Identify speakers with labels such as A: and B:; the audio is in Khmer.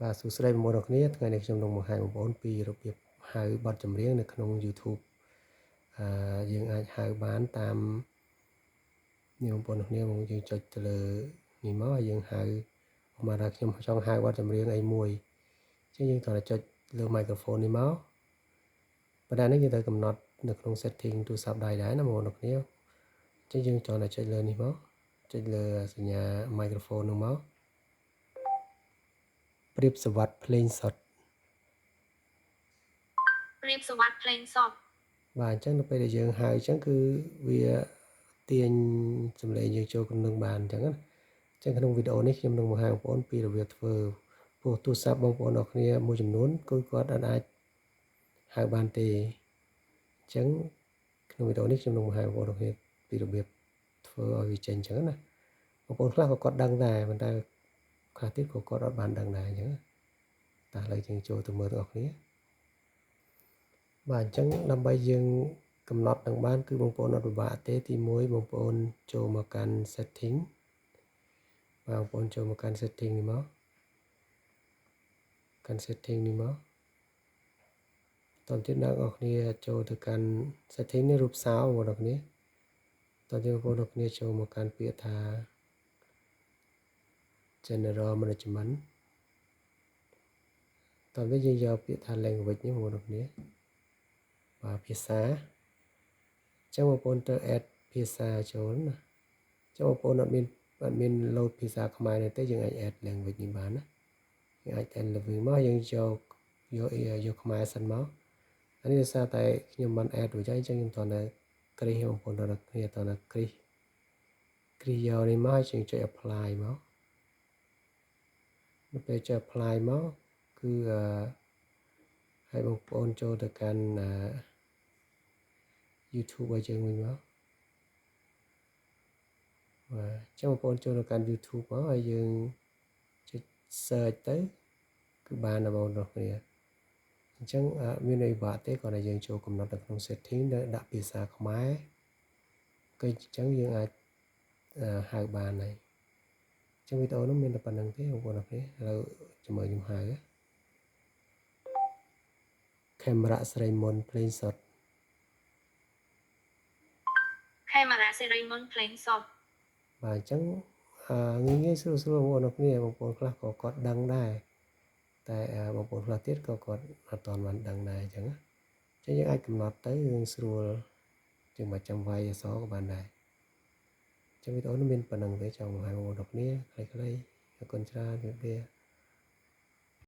A: បាទសួស្តីបងប្អូនអរគ្នាថ្ងៃនេះខ្ញុំនឹងបង្ហាញបងប្អូនពីរបៀបហៅបទចម្រៀងនៅក្នុង YouTube យើងអាចហៅបានតាមនេះបងប្អូនអរគ្នាយើងចុចទៅលើនេះមកហើយយើងហៅមកថាខ្ញុំចង់ហៅបទចម្រៀងអីមួយអញ្ចឹងយើងត្រូវតែចុចលើ microphone នេះមកប៉ុន្តែនេះយើងត្រូវកំណត់នៅក្នុង setting ទូរស័ព្ទដៃដែរណាបងប្អូនអរគ្នាអញ្ចឹងយើងត្រូវតែចុចលើនេះមកចុចលើសញ្ញា microphone នោះមកប្រៀបសវត្ថភ្លេងសត
B: រៀបសវត្ថភ្លេងសព
A: បាទអញ្ចឹងនៅពេលដែលយើងហៅអញ្ចឹងគឺវាទាញសំឡេងយើងចូលក្នុងនឹងបានអញ្ចឹងណាអញ្ចឹងក្នុងវីដេអូនេះខ្ញុំនឹងបង្ហាញបងប្អូនពីរបៀបធ្វើព្រោះទូរស័ព្ទបងប្អូនអរគ្នាមួយចំនួនគឺគាត់អាចហៅបានទេអញ្ចឹងក្នុងវីដេអូនេះខ្ញុំនឹងបង្ហាញបងប្អូនអរគ្នាពីរបៀបធ្វើឲ្យវាចេញអញ្ចឹងណាបងប្អូនខ្លះក៏គាត់ដឹងដែរប៉ុន្តែខ្លះទៀតក៏គាត់អត់បានដឹងដែរអញ្ចឹងតែឥឡូវយើងចូលទៅមើលទាំងអស់គ្នាបាទអញ្ចឹងដើម្បីយើងកំណត់នឹងបានគឺបងប្អូនអត់ពិបាកទេទី1បងប្អូនចូលមកកាន់ setting បាទបងប្អូនចូលមកកាន់ setting នេះមកកាន់ setting នេះមកតទៅទៀតអ្នកនរគ្នាចូលទៅកាន់ setting នេះរូបសោបងប្អូនអរគ្នាតទៅទៀតបងប្អូនអរគ្នាចូលមកកាន់ពាក្យថា general management តទៅទៀតយើងយកពាក្យថា language នេះបងប្អូនអរគ្នាបាទភាសាអញ្ចឹងបងប្អូនទៅ add ភាសាចូលណាអញ្ចឹងបងប្អូនអត់មាន load ភាសាខ្មែរទេយើងអាច add language នេះបានណាយើងអាច add language មកយើងយកខ្មែរសិនមកអានេះដោយសារតែខ្ញុំបាន add រួចហើយអញ្ចឹងខ្ញុំតើគ្រីសបងប្អូនដល់គ្នាតើគ្រីសយកនេះមកយើងចុច apply មកនៅពេលចុច apply មកគឺឲ្យបងប្អូនចូលទៅកាន់ YouTube ឲ្យយើងវិញមកបាទអញ្ចឹងបងប្អូនចូលទៅកាន់ YouTube មកហើយយើងចុច search ទៅគឺបានដល់បងប្អូនទាំងគ្នាអញ្ចឹងមានន័យបាក់ទេគ្រាន់តែយើងចូលកំណត់នៅក្នុង setting ដាក់ភាសាខ្មែរគឺអញ្ចឹងយើងអាចហៅបានហើយអញ្ចឹងវីដេអូនោះមានតែប៉ុណ្្នឹងទេបងប្អូនទាំងគ្នាឥឡូវជាមួយខ្ញុំហៅខេមរៈស្រីមុនភ្លេងសត
B: ខេមរៈសិរីមុនភ្លេងសព
A: បាទអញ្ចឹងងាយស្រួលបងប្អូនទាំងគ្នាបងប្អូនខ្លះក៏គាត់ដឹងដែរតែបងប្អូនខ្លះទៀតក៏គាត់អត់ទាន់បានដឹងដែរអញ្ចឹងយើងអាចកំណត់ទៅរឿងស្រួលជាងមកចាំវាយអក្សរក៏បានដែរអញ្ចឹងវីដេអូនេះមានប៉ុណ្្នឹងទេចង់បង្ហាញបងប្អូនទាំងគ្នាខ្លីៗអរគុណច្រើនជម្រាបលា